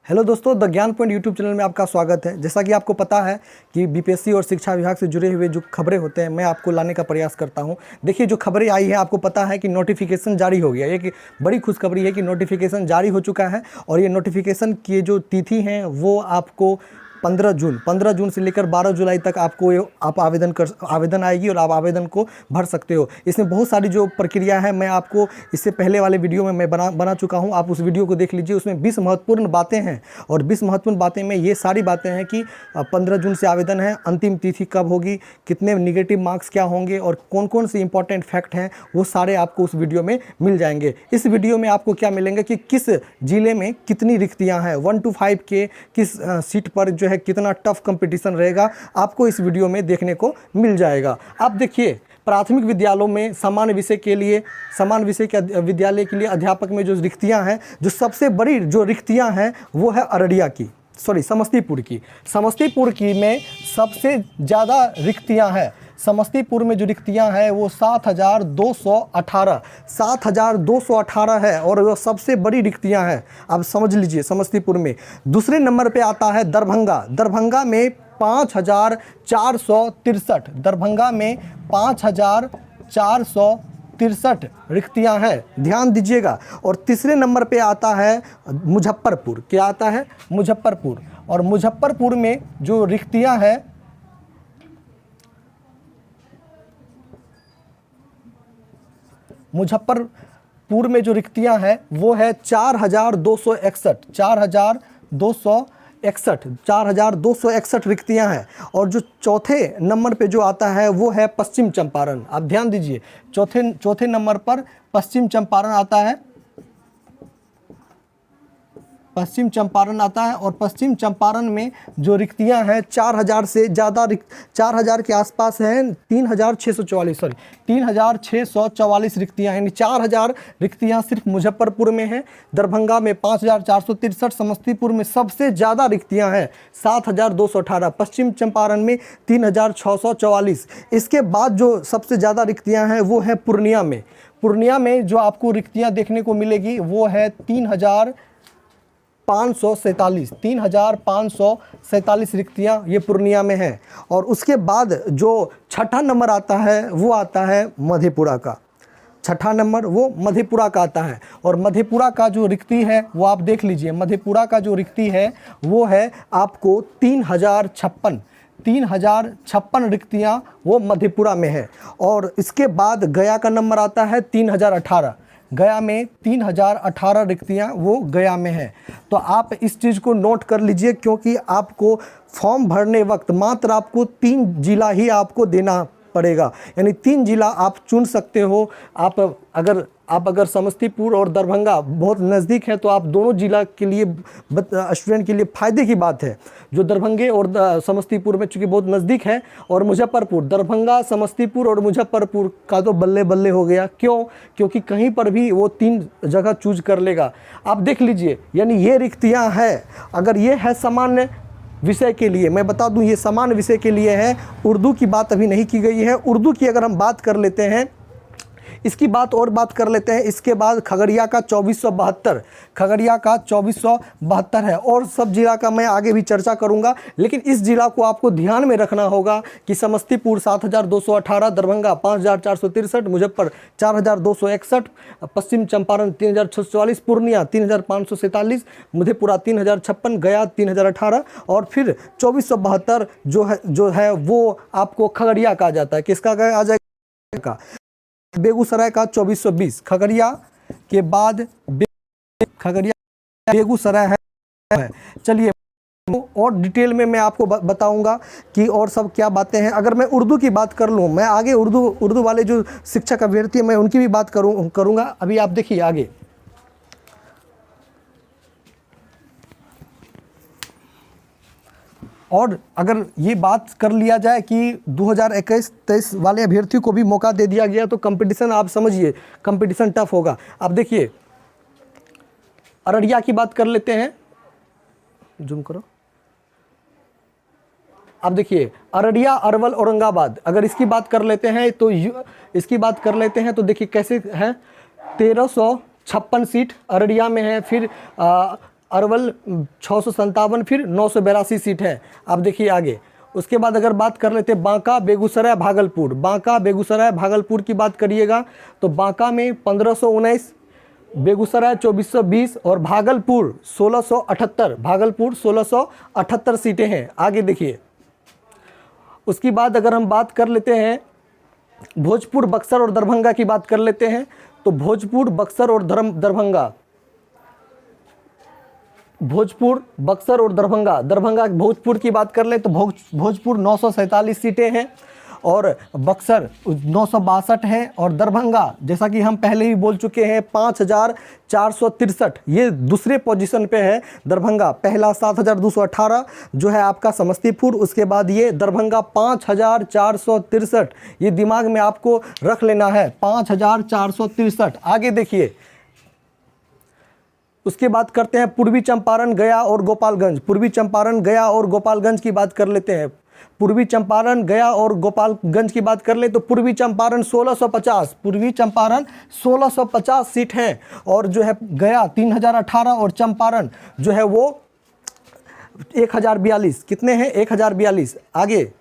Hello दोस्तों, the ज्ञान point YouTube channel में आपका स्वागत है। जैसा कि आपको पता है कि बीपीएससी और शिक्षा विभाग से जुड़े हुए जो खबरें होते हैं मैं आपको लाने का प्रयास करता हूं। देखिए, जो खबरें आई है आपको पता है कि नोटिफिकेशन जारी हो गया। एक बड़ी खुशखबरी है कि नोटिफिकेशन जारी हो चुका है और ये नोटिफिकेशन की जो तिथि हैं वो आपको 15 जून से लेकर 12 जुलाई तक आप आवेदन आएगी और आप आवेदन को भर सकते हो। इसमें बहुत सारी जो प्रक्रिया है मैं आपको इससे पहले वाले वीडियो में मैं बना चुका हूं। आप उस वीडियो को देख लीजिए। उसमें 20 महत्वपूर्ण बातें हैं और 20 महत्वपूर्ण बातें में ये सारी बातें हैं कि 15 जून से आवेदन है, अंतिम तिथि कब होगी, कितने निगेटिव मार्क्स क्या होंगे और कौन कौन से इंपॉर्टेंट फैक्ट हैं, वो सारे आपको उस वीडियो में मिल जाएंगे। इस वीडियो में आपको क्या मिलेंगे कि किस जिले में कितनी रिक्तियाँ हैं, 1 to 5 के किस सीट पर जो कितना टफ कंपटीशन रहेगा, आपको इस वीडियो में देखने को मिल जाएगा। अब देखिए, प्राथमिक विद्यालयों में समान विषय के विद्यालय के लिए अध्यापक में जो रिक्तियां हैं, जो सबसे बड़ी जो रिक्तियां हैं वो है समस्तीपुर की में सबसे ज़्यादा रिक्तियां हैं। समस्तीपुर में जो रिक्तियां हैं वो 7,218 है और वो सबसे बड़ी रिक्तियां हैं। आप समझ लीजिए, समस्तीपुर में। दूसरे नंबर पे आता है दरभंगा में 5,463। दरभंगा में 5,463 रिक्तियां हैं, ध्यान दीजिएगा। और तीसरे नंबर पे आता है मुजफ्फरपुर। क्या आता है? मुजफ्फरपुर। और मुजफ्फरपुर में जो रिक्तियां हैं मुजफ्फरपुर में जो रिक्तियां हैं वो है 4,261 रिक्तियां हैं। और जो चौथे नंबर पे जो आता है वो है पश्चिम चंपारण। आप ध्यान दीजिए, चौथे नंबर पर पश्चिम चंपारण आता है। पश्चिम चंपारण आता है और पश्चिम चंपारण में जो रिक्तियां हैं 4,000 से ज़्यादा 4,000 के आसपास हैं। 3,644 रिक्तियां हैं, यानी 4,000 रिक्तियां सिर्फ मुजफ्फरपुर में हैं। दरभंगा में 5,463, समस्तीपुर में सबसे ज़्यादा रिक्तियां हैं 7,218, पश्चिम चंपारण में 3,644। इसके बाद जो सबसे ज़्यादा रिक्तियाँ हैं वो है पूर्णिया में जो आपको रिक्तियाँ देखने को मिलेगी वो है 3,547 रिक्तियाँ ये पूर्णिया में हैं। और उसके बाद जो छठा नंबर आता है वो आता है मधेपुरा का। छठा नंबर वो मधेपुरा का आता है। और मधेपुरा का जो रिक्ति है वो आप देख लीजिए। मधेपुरा का जो रिक्ति है वो है आपको 3,056 रिक्तियाँ वो मधेपुरा में है। और इसके बाद गया का नंबर आता है 3,018। गया में 3,018 रिक्तियाँ वो गया में है। तो आप इस चीज़ को नोट कर लीजिए, क्योंकि आपको फॉर्म भरने वक्त मात्र आपको 3 जिला ही आपको देना पड़ेगा, यानी 3 जिला आप चुन सकते हो। आप अगर समस्तीपुर और दरभंगा बहुत नज़दीक है तो आप दोनों जिला के लिए स्टूडेंट के लिए फ़ायदे की बात है। जो दरभंगे और समस्तीपुर में चूँकि बहुत नज़दीक है, और मुजफ्फरपुर, दरभंगा, समस्तीपुर और मुजफ्फरपुर का तो बल्ले बल्ले हो गया। क्यों? क्योंकि कहीं पर भी वो 3 जगह चूज कर लेगा। आप देख लीजिए, यानी ये रिक्तियाँ हैं। अगर ये है सामान्य विषय के लिए, मैं बता दूं ये सामान्य विषय के लिए है। उर्दू की बात अभी नहीं की गई है। उर्दू की अगर हम बात कर लेते हैं, इसकी बात कर लेते हैं। इसके बाद खगड़िया का 2472 है। और सब जिला का मैं आगे भी चर्चा करूंगा, लेकिन इस जिला को आपको ध्यान में रखना होगा कि समस्तीपुर 7,218, दरभंगा 5,463, मुजफ्फर 4,261, पश्चिम चंपारण 3,644, पूर्णिया 3,547, मधेपुरा 3,056, गया 3,018 और फिर 2472 जो है वो आपको खगड़िया का आ जाता है। किसका आ जाएगा? बेगूसराय का 2420। खगड़िया के बाद बेगूसराय है। चलिए, और डिटेल में मैं आपको बताऊंगा कि और सब क्या बातें हैं। अगर मैं उर्दू की बात कर लूँ, मैं आगे उर्दू वाले जो शिक्षक अभ्यर्थी हैं मैं उनकी भी बात करूंगा। अभी आप देखिए आगे। और अगर ये बात कर लिया जाए कि 2021-23 वाले अभ्यर्थियों को भी मौका दे दिया गया तो कंपटीशन, आप समझिए कंपटीशन टफ होगा। आप देखिए, अररिया की बात कर लेते हैं, जूम करो। आप देखिए, अररिया, अरवल, औरंगाबाद, अगर इसकी बात कर लेते हैं तो देखिए कैसे है। 1356 सीट अररिया में है। फिर अरवल 657, फिर 982 सीट है। आप देखिए आगे। उसके बाद अगर बात कर लेते हैं बांका, बेगूसराय, भागलपुर। बांका, बेगूसराय, भागलपुर की बात करिएगा तो बांका में 1519, बेगूसराय 2420 और भागलपुर 1678। भागलपुर 1678 सीटें हैं। आगे देखिए। उसकी बाद अगर हम बात कर लेते हैं भोजपुर, बक्सर और दरभंगा की बात कर लेते हैं तो भोजपुर, बक्सर और दरभंगा, भोजपुर, बक्सर और दरभंगा भोजपुर की बात कर ले तो भोजपुर 947 सीटें हैं और बक्सर 962 है और दरभंगा जैसा कि हम पहले ही बोल चुके हैं 5463, ये दूसरे पोजीशन पे है दरभंगा। पहला 7218 जो है आपका समस्तीपुर, उसके बाद ये दरभंगा 5463, ये दिमाग में आपको रख लेना है 5463। आगे देखिए। उसके बाद करते हैं पूर्वी चंपारण, गया और गोपालगंज। पूर्वी चंपारण, गया और गोपालगंज की बात कर लेते हैं। पूर्वी चंपारण, गया और गोपालगंज की बात कर ले तो पूर्वी चंपारण 1650, पूर्वी चंपारण 1650 सीट है और जो है गया 3018 और चंपारण जो है वो 1042। कितने हैं? 1042। आगे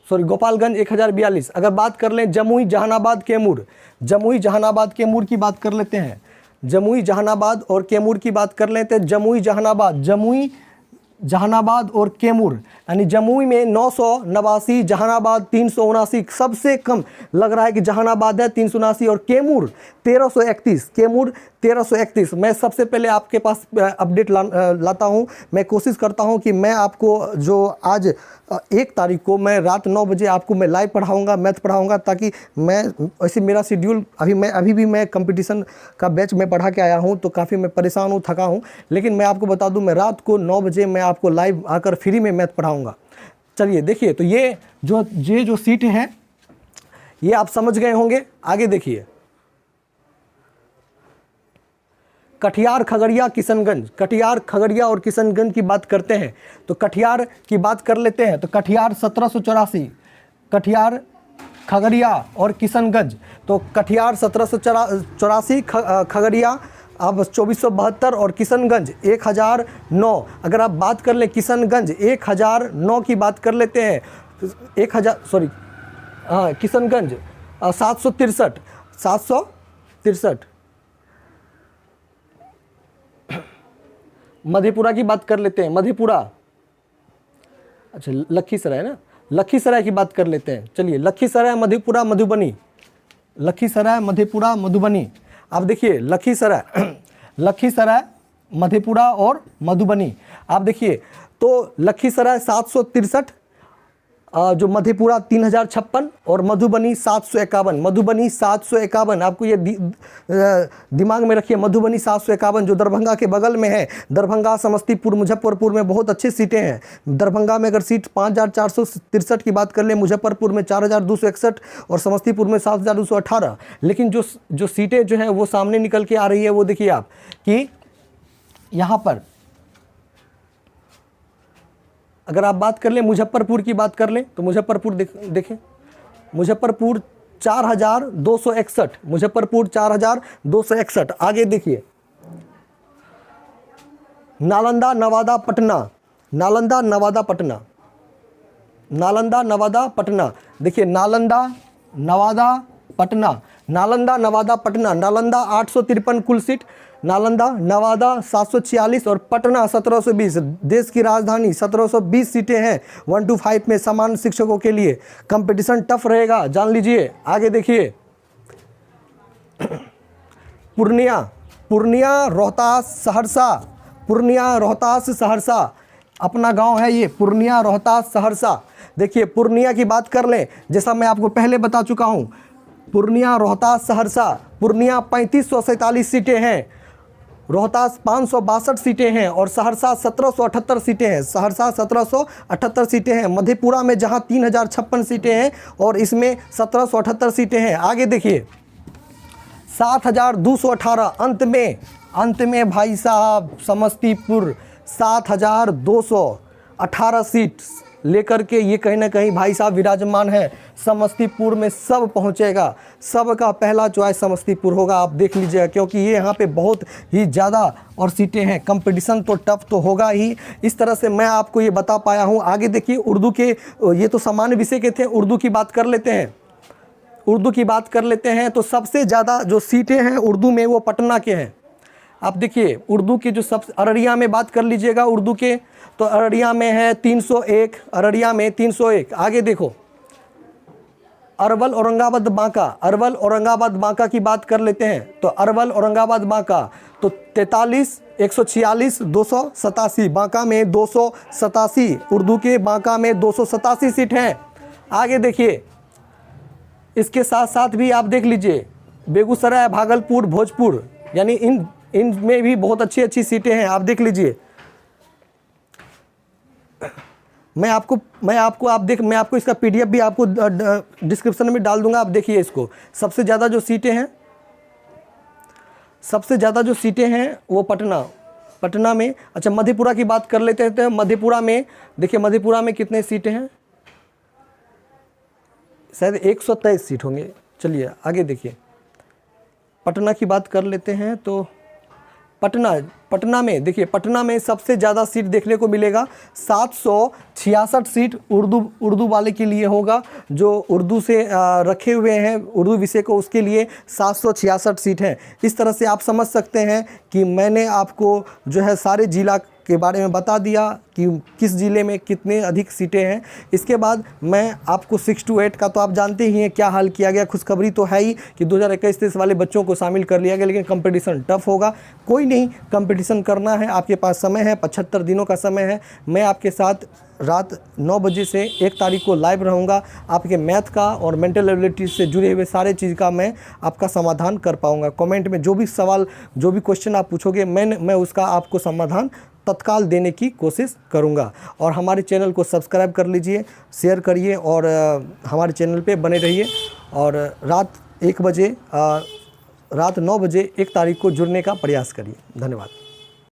गोपालगंज 1042। अगर बात कर लें जमुई, जहानाबाद, कैमूर, जमुई, जहानाबाद, कैमूर की बात कर लेते हैं। जमुई, जहानाबाद और कैमूर की बात कर लेते हैं। जमुई, जहानाबाद और कैमूर, यानी जमुई में 989, जहानाबाद 379, सबसे कम लग रहा है कि जहानाबाद है 379 और कैमूर 1331। कैमूर 1331। मैं सबसे पहले आपके पास अपडेट लाता हूं। मैं कोशिश करता हूं कि मैं आपको जो आज 1 तारीख को मैं रात 9 बजे आपको मैं लाइव पढ़ाऊंगा, मैथ पढ़ाऊंगा, ताकि मैं ऐसे मेरा शेड्यूल अभी भी मैं कंपटीशन का बैच में पढ़ा के आया हूं तो काफ़ी मैं परेशान हूं, थका हूं, लेकिन मैं आपको बता दूं मैं रात को 9 बजे मैं आपको लाइव आकर फ्री में मैथ पढ़ाऊंगा। चलिए देखिए। तो ये जो सीट हैं ये आप समझ गए होंगे। आगे देखिए। कटिहार, खगड़िया, किशनगंज। कटिहार, खगड़िया और किशनगंज की बात करते हैं तो कटिहार की बात कर लेते हैं तो कटिहार 1784, कटिहार, खगड़िया और किशनगंज। तो कटिहार 1784, खगड़िया अब 2472 और किशनगंज 1009। अगर आप बात कर ले किशनगंज 1009 की बात कर लेते हैं, 1000 किशनगंज 763। मधेपुरा की बात कर लेते हैं। मधेपुरा, अच्छा लखीसराय है ना, लखीसराय की बात कर लेते हैं। चलिए लखीसराय, मधेपुरा, मधुबनी। लखीसराय, मधेपुरा, मधुबनी। आप देखिए लखीसराय, मधेपुरा और मधुबनी। आप देखिए तो लखीसराय 763, जो मधेपुरा 3056 और मधुबनी 751। मधुबनी 751 आपको ये दिमाग में रखिए। मधुबनी 751 जो दरभंगा के बगल में है। दरभंगा, समस्तीपुर, मुजफ्फरपुर में बहुत अच्छी सीटें हैं। दरभंगा में अगर सीट 5463 की बात कर ले, मुजफ्फरपुर में 4261 और समस्तीपुर में 7218। लेकिन जो सीटें जो हैं वो सामने निकल के आ रही है वो देखिए आप कि यहाँ पर अगर आप बात कर लें मुजफ्फरपुर की बात कर लें तो मुजफ्फरपुर देखें, मुजफ्फरपुर 4261, मुजफ्फरपुर 4261। आगे देखिए नालंदा, नवादा, पटना। नालंदा, नवादा, पटना। नालंदा, नवादा, पटना। देखिए नालंदा, नवादा, पटना। नालंदा, नवादा, पटना। नालंदा 853 कुल सीट, नालंदा, नवादा 746 और पटना 1720। देश की राजधानी 1720 सीटें हैं 1 to 5 में समान शिक्षकों के लिए। कंपटीशन टफ रहेगा, जान लीजिए। आगे देखिए पूर्णिया, रोहतास, सहरसा। पूर्णिया, रोहतास, सहरसा अपना गांव है ये। पूर्णिया, रोहतास, सहरसा। देखिए पूर्णिया की बात कर लें, जैसा मैं आपको पहले बता चुका हूं, पूर्णिया, रोहतास, सहरसा। पूर्णिया 3547 सीटें हैं, रोहतास 562 सीटें हैं और सहरसा 1778 सीटें हैं। सहरसा 1778 सीटें हैं। मधेपुरा में जहां 3056 सीटें हैं और इसमें 1778 सीटें हैं। आगे देखिए 7218। अंत में भाई साहब समस्तीपुर 7218 सीट। लेकर के ये कहीं ना कहीं भाई साहब विराजमान है। समस्तीपुर में सब पहुंचेगा, सबका पहला चॉइस समस्तीपुर होगा, आप देख लीजिएगा, क्योंकि ये यहाँ पे बहुत ही ज़्यादा और सीटें हैं, कंपटीशन तो टफ तो होगा ही। इस तरह से मैं आपको ये बता पाया हूँ। आगे देखिए, उर्दू के, ये तो सामान्य विषय के थे, उर्दू की बात कर लेते हैं। उर्दू की बात कर लेते हैं तो सबसे ज़्यादा जो सीटें हैं उर्दू में वो पटना के हैं। आप देखिए उर्दू के जो सब, अररिया में बात कर लीजिएगा उर्दू के, तो अररिया में है 301, अररिया में 301। आगे देखो अरवल औरंगाबाद बांका, अरवल औरंगाबाद बांका की बात कर लेते हैं तो अरवल औरंगाबाद बांका तो 43, 146, 287, बांका में 287, उर्दू के बांका में 287 सीट हैं। आगे देखिए, इसके साथ साथ भी आप देख लीजिए बेगूसराय, भागलपुर, भोजपुर, यानी इन में भी बहुत अच्छी अच्छी सीटें हैं, आप देख लीजिए। मैं आपको इसका पीडीएफ भी आपको डिस्क्रिप्शन में डाल दूंगा, आप देखिए इसको। सबसे ज़्यादा जो सीटें हैं वो पटना में। अच्छा, मधेपुरा की बात कर लेते हैं तो मधेपुरा में देखिए, मधेपुरा में कितने सीटें हैं, शायद 123 सीट होंगे। चलिए आगे देखिए, पटना की बात कर लेते हैं तो पटना में देखिए, पटना में सबसे ज़्यादा सीट देखने को मिलेगा, 766 सीट उर्दू वाले के लिए होगा, जो उर्दू से रखे हुए हैं उर्दू विषय को, उसके लिए 766 सीट हैं। इस तरह से आप समझ सकते हैं कि मैंने आपको जो है सारे जिला के बारे में बता दिया कि किस ज़िले में कितने अधिक सीटें हैं। इसके बाद मैं आपको 6 to 8 का तो आप जानते ही हैं क्या हाल किया गया। खुशखबरी तो है ही कि 2021-23 वाले बच्चों को शामिल कर लिया गया, लेकिन कंपटीशन टफ होगा। कोई नहीं, कंपटीशन करना है, आपके पास समय है, 75 दिनों का समय है। मैं आपके साथ रात 9 बजे से 1 तारीख को लाइव रहूँगा। आपके मैथ का और मेंटल एबिलिटी से जुड़े हुए सारे चीज़ का मैं आपका समाधान कर पाऊँगा। कमेंट में जो भी सवाल, जो भी क्वेश्चन आप पूछोगे, मैं उसका आपको समाधान तत्काल देने की कोशिश करूंगा। और हमारे चैनल को सब्सक्राइब कर लीजिए, शेयर करिए और हमारे चैनल पे बने रहिए। और रात 9 बजे 1 तारीख को जुड़ने का प्रयास करिए। धन्यवाद।